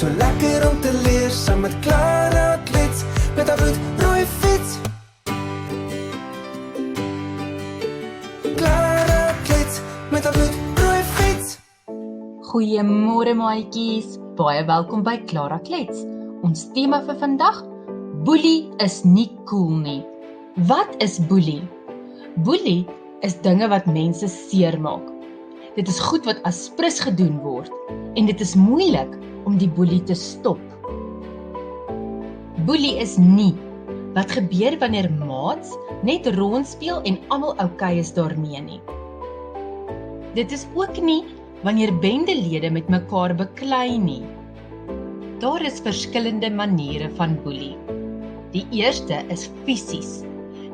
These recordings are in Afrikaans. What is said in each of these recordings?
so lekker om te leer saam met Clara Klets met haar rooi fiets. Clara Klets met haar rooi fiets. Goeiemôre maatjies, baie welkom by Clara Klets. Ons tema vir vandag, boelie is nie cool nie. Wat is boelie? Boelie is dinge wat mense seermaak. Dit is goed wat as prins gedoen word en dit is moeilik om die boelie te stop. Boelie is nie wat gebeur wanneer maats net rondspeel en almal oukei is daarmee nie. Dit is ook nie wanneer bendelede met mekaar beklei nie. Daar is verskillende maniere van boelie. Die eerste is fisies.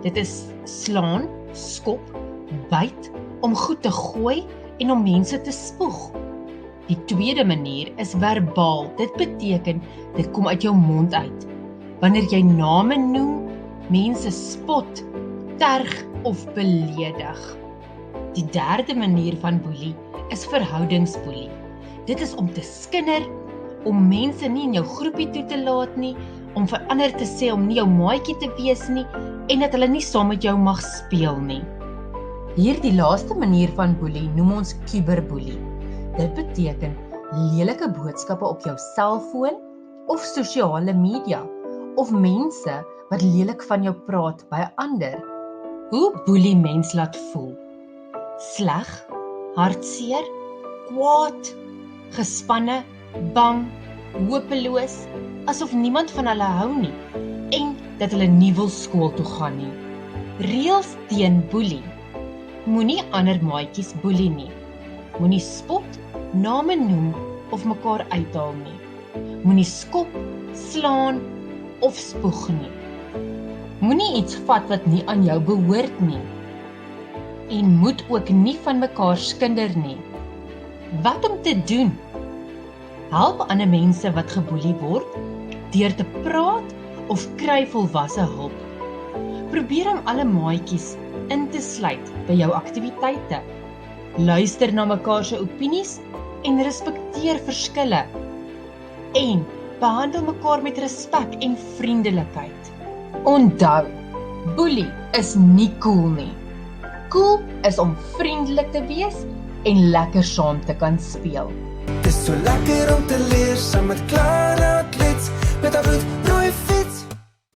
Dit is slaan, skop, byt, om goed te gooi en om mense te spoeg. Die tweede manier is verbaal. Dit beteken, dit kom uit jou mond uit. Wanneer jy name noem, mense spot, terg of beledig. Die derde manier van boelie is verhoudingsboelie. Dit is om te skinder, om mense nie in jou groepie toe te laat nie, om vir ander te sê om nie jou maatjie te wees nie, en dat hulle nie saam met jou mag speel nie. Hierdie laaste manier van boelie noem ons kuberboelie. Dit beteken lelike boodskappe op jou selfoon of sosiale media, of mense wat lelik van jou praat by ander. Hoe boelie mens laat voel? Sleg, hartseer, kwaad, gespanne, bang, hopeloos, asof niemand van hulle hou nie, en dat hulle nie wil skool toe gaan nie. Reëls teen boelie. Moenie ander maatjies boelie nie. Moenie spot, name noem of mekaar uithaal nie. Moenie skop, slaan of spoeg nie. Moenie iets vat wat nie aan jou behoort nie. En moet ook nie van mekaar skinder nie. Wat om te doen? Help ander mense wat geboelie word, deur te praat of kry volwasse hulp. Probeer om alle maatjies in te sluit by jou aktiwiteite. Luister na mekaar se opinies en respekteer verskille. En behandel mekaar met respek en vriendelikheid. Onthou, boelie is nie cool nie. Cool is om vriendelik te wees en lekker saam te kan speel. Dis so lekker om te leer saam met Clara Klets met haar rooi fiets.